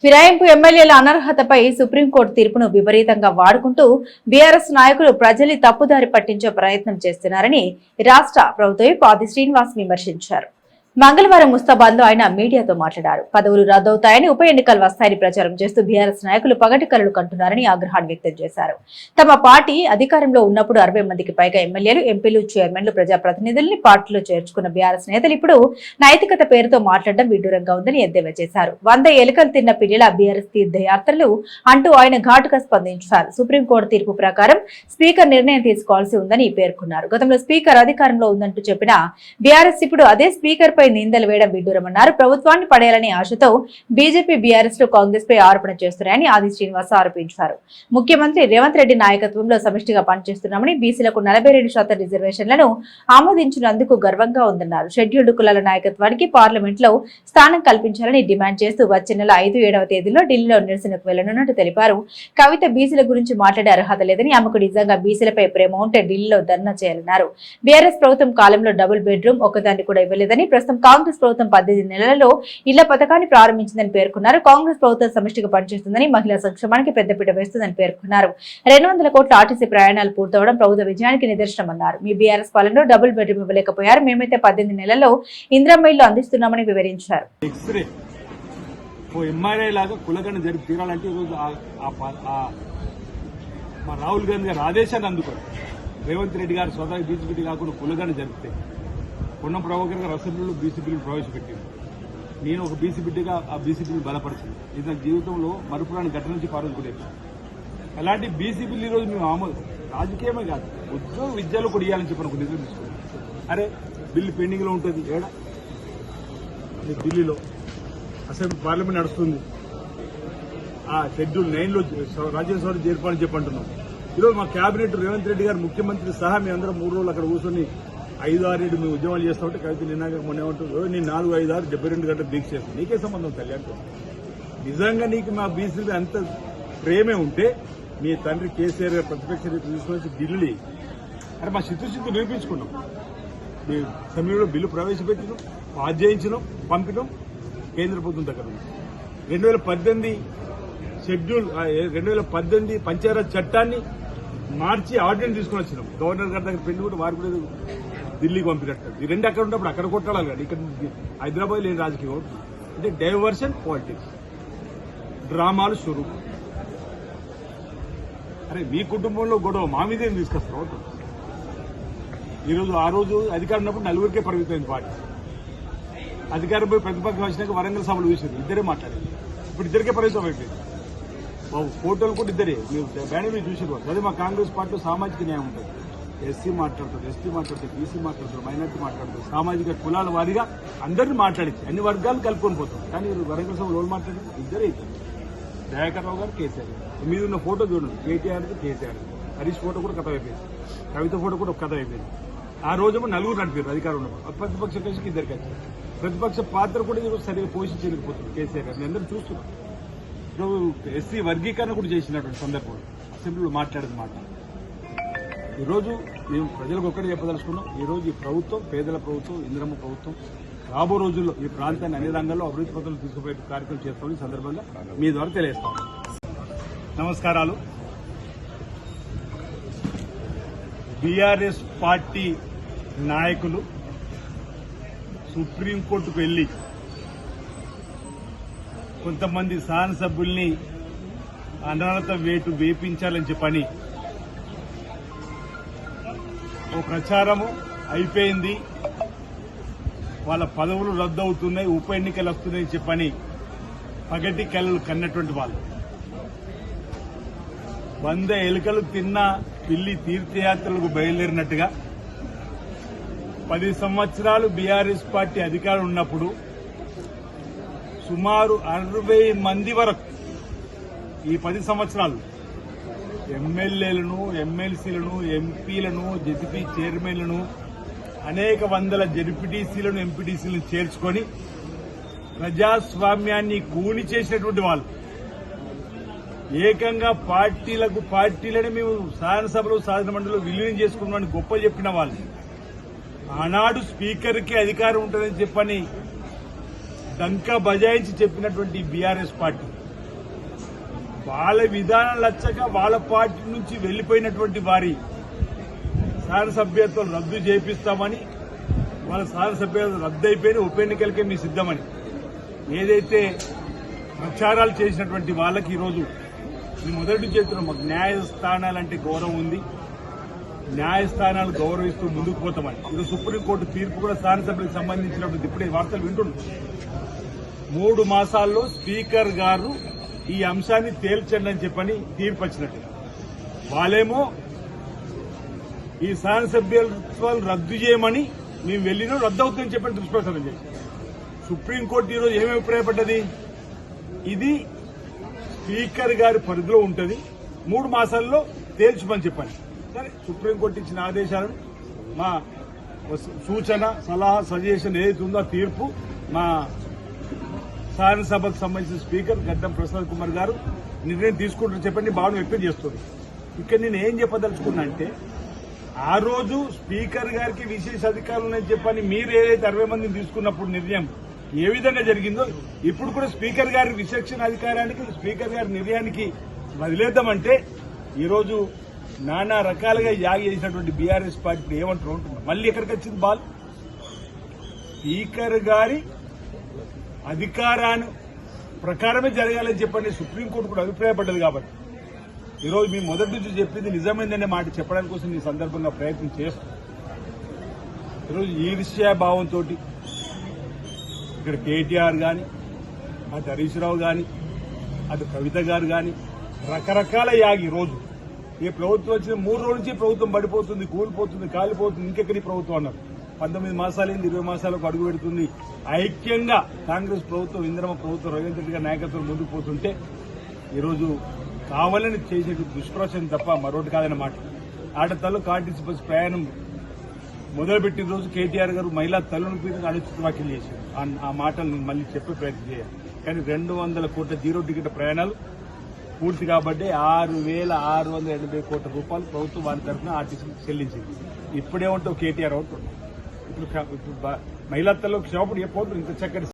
ఫిరాయింపు ఎమ్మెల్యేల అనర్హతపై సుప్రీంకోర్టు తీర్పును విపరీతంగా వాడుకుంటూ బీఆర్ఎస్ నాయకులు ప్రజల్ని తప్పుదారి పట్టించే ప్రయత్నం చేస్తున్నారని రాష్ట్ర ప్రభుత్వ పాది శ్రీనివాస్ విమర్శించారు. మంగళవారం ముస్తాబాద్ లో ఆయన మీడియాతో మాట్లాడారు. పదవులు రద్దవుతాయని, ఉప ఎన్నికలు వస్తాయని ప్రచారం చేస్తూ బీఆర్ఎస్ నాయకులు పగటి కలలు కంటున్నారని ఆగ్రహాన్ని వ్యక్తం చేశారు. తమ పార్టీ అధికారంలో ఉన్నప్పుడు 60 మందికి పైగా ఎమ్మెల్యేలు, ఎంపీలు, చైర్మన్లు, ప్రజాప్రతినిధుల్ని పార్టీలో చేర్చుకున్న బీఆర్ఎస్ నేతలు ఇప్పుడు నైతికత పేరుతో మాట్లాడడం విడ్డూరంగా ఉందని ఎద్దేవా చేశారు. 100 ఎలుకలు తిన్న పిల్లల బీఆర్ఎస్ తీర్థయాత్రలు అంటూ ఆయన ఘాటుగా స్పందించారు. సుప్రీంకోర్టు తీర్పు ప్రకారం స్పీకర్ నిర్ణయం తీసుకోవాల్సి ఉందని పేర్కొన్నారు. గతంలో స్పీకర్ అధికారంలో ఉందంటూ చెప్పిన బీఆర్ఎస్ ఇప్పుడు అదే స్పీకర్ నిందలు వేయడం విడ్డూరమన్నారు. ప్రభుత్వాన్ని పడేయాలనే ఆశతో బీజేపీ, బీఆర్ఎస్ లు కాంగ్రెస్ పై ఆరోపణ చేస్తున్నాయని ఆది శ్రీనివాస్ ఆరోపించారు. ముఖ్యమంత్రి రేవంత్ రెడ్డి నాయకత్వంలో సమిష్టిగా పనిచేస్తున్నామని, బీసీలకు 42% రిజర్వేషన్లను ఆమోదించినందుకు గర్వంగా ఉందన్నారు. షెడ్యూల్డ్ కులాల నాయకత్వానికి పార్లమెంట్ లో స్థానం కల్పించాలని డిమాండ్ చేస్తూ వచ్చే నెల 5, 7వ తేదీలో ఢిల్లీలో నిరసనకు వెళ్లనున్నట్టు తెలిపారు. కవిత బీసీల గురించి మాట్లాడే అర్హత లేదని, ఆమెకు నిజంగా బీసీలపై ప్రేమ ఉంటే ఢిల్లీలో ధర్నా చేయాలన్నారు. బీఆర్ఎస్ ప్రభుత్వం కాలంలో డబుల్ బెడ్రూమ్ ఒక్కదాన్ని కూడా ఇవ్వలేదని, ప్రస్తుతం కాంగ్రెస్ ప్రభుత్వం 18 నెలలలో ఇళ్ల పథకాన్ని ప్రారంభించిందని పేర్కొన్నారు. కాంగ్రెస్ ప్రభుత్వం సమిష్టిగా పనిచేస్తుందని, మహిళా సంక్షేమానికి పెద్దపీట వేస్తుందని పేర్కొన్నారు. 200 కోట్ల ఆర్టీసీ ప్రయాణాలు పూర్తవడం ప్రభుత్వ విజయానికి నిదర్శనమన్నారు. మీ బీఆర్ఎస్ పాలనలో డబుల్ బెడ్రూమ్ ఇవ్వలేకపోయారు, మేమైతే 18 నెలల్లో ఇందిరమ్మ ఇళ్లు అందిస్తున్నామని వివరించారు. రాహుల్ గాంధీ గారు ఆదేశాన్ని అందుకోరు. రేవంత్ రెడ్డి గారు స్వతహా బీజేపీ కాకుండా కులగానే జరిపితే పొన్నం ప్రభాకర్ గారు అసెంబ్లీలో బీసీ బిల్లు ప్రవేశపెట్టింది. నేను ఒక బీసీ బిడ్డగా ఆ బీసీ బిల్లు బలపరిచింది. ఇది నా జీవితంలో మరుపురాని ఘటన నుంచి పాల్గొనేది. అలాంటి బీసీ బిల్లు ఈరోజు మేము ఆమోదం రాజకీయమే కాదు, ఉద్యోగ విద్యలో కూడా ఇవ్వాలని చెప్పి ఒక నిర్ణయం తీసుకున్నాం. అరే బిల్లు పెండింగ్ లో ఉంటుంది, ఏడా ఢిల్లీలో అసెంబ్లీ పార్లమెంట్ నడుస్తుంది. ఆ షెడ్యూల్ 9లో రాజ్యసభ చేర్పాలని చెప్పి అంటున్నాం. ఈరోజు మా కేబినెట్ రేవంత్ రెడ్డి గారు ముఖ్యమంత్రి సహా మీ అందరం 3 రోజులు అక్కడ కూర్చొని 5, 6 మేము ఉద్యమాలు చేస్తా ఉంటే కవిత నిన్నాక మొన్న ఏమంటారు, నేను 4, 5, 6, 72 గంటలు దీక్ష చేస్తాను. నీకే సంబంధం కళ్యాణ్. నిజంగా నీకు మా బీసీలు అంత ప్రేమే ఉంటే మీ తండ్రి కేసీఆర్ గారు ప్రతిపక్ష నేత తీసుకొచ్చి ఢిల్లీ అరే మా చిత్తశుద్ధి నిరూపించుకున్నాం. మీ అసెంబ్లీలో బిల్లు ప్రవేశపెట్టినాం, పాస్ చేయించినాం, పంపినాం కేంద్ర ప్రభుత్వం దగ్గర. 2018 షెడ్యూల్ 2018 పంచాయత్ చట్టాన్ని మార్చి ఆర్డినెన్స్ తీసుకుని వచ్చినాం. గవర్నర్ గారి దగ్గర పెళ్లి కూడా వారు కూడా ఢిల్లీకి పంపినట్టు. ఈ రెండు అక్కడ ఉన్నప్పుడు అక్కడ కొట్టాలి కానీ ఇక్కడ హైదరాబాద్ లేని రాజకీయం అంటే డైవర్షన్ పాలిటిక్స్, డ్రామాలు స్వరూపం. అరే మీ కుటుంబంలో గొడవ మా మీదేం తీసుకొస్తారు. ఈరోజు ఆ రోజు అధికారం ఉన్నప్పుడు 4కే పరిమితమైంది పార్టీ. అధికారం పోయి ప్రతిపక్షం వచ్చినాక వరంగల్ సభలు చూసారు, ఇద్దరే మాట్లాడారు. ఇప్పుడు ఇద్దరికే పరిమితం అయిపోయింది. ఫోటోలు కూడా ఇద్దరే మీరు బ్యానర్ మీద చూసారు. అదే మా కాంగ్రెస్ పార్టీలో సామాజిక న్యాయం ఉంటుంది. ఎస్సీ మాట్లాడతారు, ఎస్టీ మాట్లాడతారు, బీసీ మాట్లాడతారు, మైనార్టీ మాట్లాడతారు, సామాజిక కులాల వారిగా అందరినీ మాట్లాడించి అన్ని వర్గాలు కలుపుకొని పోతాం. కానీ వరంగల్ సభలో ఎవరు మాట్లాడారు? ఇద్దరే ఇద్దరు. దయాకర్ రావు గారు, కేసీఆర్ గారు. మీద ఉన్న ఫోటో చూడండి, కేటీఆర్కి కేసీఆర్, హరీష్ ఫోటో కూడా కథ అయిపోయింది, కవిత ఫోటో కూడా ఒక కథ అయిపోయింది. ఆ రోజేమో 4 నడిపారు అధికారం ఉన్నప్పుడు. ప్రతిపక్ష కలిసి ఇద్దరికి వచ్చారు. ప్రతిపక్ష పాత్ర కూడా ఈరోజు సరిగ్గా పోషించలేకపోతుంది కేసీఆర్ గారు. అందరూ చూస్తున్నారు. ఈరోజు ఎస్సీ వర్గీకరణ కూడా చేసినటువంటి సందర్భంలో అసెంబ్లీలో మాట్లాడేది మాట. ఈరోజు మేము ప్రజలకు ఒక్కడే చెప్పదలుచుకున్నాం. ఈరోజు ఈ ప్రభుత్వం పేదల ప్రభుత్వం, ఇందిరమ్మ ప్రభుత్వం రాబో రోజుల్లో ఈ ప్రాంతాన్ని అన్ని రంగాల్లో అభివృద్ధి పథకాలు తీసుకుపోయే కార్యక్రమం చేస్తామని సందర్భంగా మీ ద్వారా తెలియజేస్తాం. నమస్కారాలు. బీఆర్ఎస్ పార్టీ నాయకులు సుప్రీంకోర్టుకు వెళ్లి కొంతమంది శాసనసభ్యుల్ని అనర్హత వేటు వేపించాలని చెప్పని ఓ ప్రచారము అయిపోయింది. వాళ్ళ పదవులు రద్దు అవుతున్నాయి, ఉప ఎన్నికలు వస్తున్నాయని చెప్పని పగటి కలలు కన్నటువంటి వాళ్ళు 100 ఎలుకలు తిన్న పిల్లి తీర్థయాత్రలకు బయలుదేరినట్టుగా 10 సంవత్సరాలు బీఆర్ఎస్ పార్టీ అధికారం ఉన్నప్పుడు సుమారు 60 మంది వరకు ఈ 10 సంవత్సరాలు ఎమ్మెల్యేలను, ఎమ్మెల్సీలను, ఎంపీలను, జెడ్పీ చైర్మన్లను, అనేక వందల జెడ్పీటీసీలను, ఎంపీటీసీలను చేర్చుకొని ప్రజాస్వామ్యాన్ని కూని చేసినటువంటి వాళ్ళు. ఏకంగా పార్టీలని మేము శాసనసభలో, శాసనమండలిలో విలీనం చేసుకున్నామని గొప్ప చెప్పిన వాళ్ళు. ఆనాడు స్పీకర్కి అధికారం ఉంటుందని చెప్పని డంకా బజాయించి చెప్పినటువంటి బీఆర్ఎస్ పార్టీ వాళ్ళ విధానాలు నచ్చక వాళ్ళ పార్టీ నుంచి వెళ్లిపోయినటువంటి వారి శాసనసభ్యత్వం రద్దు చేపిస్తామని, వాళ్ళ శాసనసభ్యత్వం రద్దు అయిపోయిన ఉప ఎన్నికలకే మీ సిద్ధమని ఏదైతే ప్రచారాలు చేసినటువంటి వాళ్ళకి ఈరోజు మేము మొదటి చేస్తున్నాం. మాకు న్యాయస్థానాలంటే గౌరవం ఉంది, న్యాయస్థానాలు గౌరవిస్తూ ముందుకు పోతామని. ఇది సుప్రీంకోర్టు తీర్పు కూడా శాసనసభ్యులకు సంబంధించినటువంటి ఇప్పుడే వార్తలు వింటున్నాం. 3 మాసాల్లో స్పీకర్ గారు ఈ అంశాన్ని తేల్చండి అని చెప్పని తీర్పు వచ్చినట్టు, వాళ్ళేమో ఈ శాసనసభ్యత్వాలు రద్దు చేయమని మేము వెళ్ళినా రద్దు అవుతుందని చెప్పని దుష్ప్రచారం చేశారు. సుప్రీంకోర్టు ఈరోజు ఏమి అభిప్రాయపడ్డది, ఇది స్పీకర్ గారి పరిధిలో ఉంటుంది, 3 మాసాల్లో తేల్చమని చెప్పండి. సరే, సుప్రీంకోర్టు ఇచ్చిన ఆదేశాలను మా సూచన సలహా సజెషన్ ఏదైతే ఉందో ఆ తీర్పు మా శాసనసభకు సంబంధించిన స్పీకర్ గడ్డం ప్రసాద్ కుమార్ గారు నిర్ణయం తీసుకుంటారని చెప్పండి భావన వ్యక్తం చేస్తుంది. ఇక్కడ నేను ఏం చెప్పదలుచుకున్నా అంటే, ఆ రోజు స్పీకర్ గారికి విశేష అధికారులు ఉన్నాయని చెప్పని మీరు ఏదైతే 60 మందిని తీసుకున్నప్పుడు నిర్ణయం ఏ విధంగా జరిగిందో ఇప్పుడు కూడా స్పీకర్ గారి విచక్షణ అధికారానికి, స్పీకర్ గారి నిర్ణయానికి వదిలేద్దామంటే ఈరోజు నానా రకాలుగా యాగి చేసినటువంటి బీఆర్ఎస్ పార్టీ ఏమంటారు ఉంటున్నారు. మళ్ళీ ఎక్కడికి వచ్చింది బాల్, స్పీకర్ గారి అధికారాన్ని ప్రకారమే జరగాలని చెప్పని సుప్రీంకోర్టు కూడా అభిప్రాయపడ్డది. కాబట్టి ఈరోజు మేము మొదటి నుంచి చెప్పింది నిజమైందనే మాట చెప్పడానికి కోసం ఈ సందర్భంగా ప్రయత్నం చేస్తాం. ఈరోజు ఈర్ష్యాభావంతో ఇక్కడ కేటీఆర్ గాని, అటు హరీష్ రావు గాని, అటు కవిత గారు గాని రకరకాల యాగి రోజు ఈ ప్రభుత్వం వచ్చిన 3 రోజుల నుంచి ప్రభుత్వం పడిపోతుంది, కూలిపోతుంది, కాలిపోతుంది, ఇంకెక్కడి ప్రభుత్వం అన్నారు. 19 మాసాలైంది, 20 మాసాలకు అడుగు పెడుతుంది. ఐక్యంగా కాంగ్రెస్ ప్రభుత్వం, ఇందిరమ్మ ప్రభుత్వం, రేవంత్ రెడ్డి గారి నాయకత్వం ముందుకు పోతుంటే ఈరోజు కావాలని చేసే దుష్ప్రచారం తప్ప మరొకటి కాదన్నమాట. ఆడతల్లు ఆర్టీసీ బస్సు ప్రయాణం మొదలుపెట్టిన రోజు కేటీఆర్ గారు మహిళా తల్లుల మీద అనుచిత వ్యాఖ్యలు చేశారు. ఆ మాటలు మళ్ళీ చెప్పే ప్రయత్నం చేయాలి. కానీ 200 కోట్ల జీరో టికెట్ ప్రయాణాలు పూర్తి కాబట్టి 6,680 కోట్ల రూపాయలు ప్రభుత్వం వారి తరఫున ఆర్టీసీకి చెల్లించింది. ఇప్పుడేమంటావు కేటీఆర్ అవుతుంది, ఇప్పుడు మహిళా తల్లులకు క్షేమప్పుడు చెప్పవద్దు ఇంత చక్కటి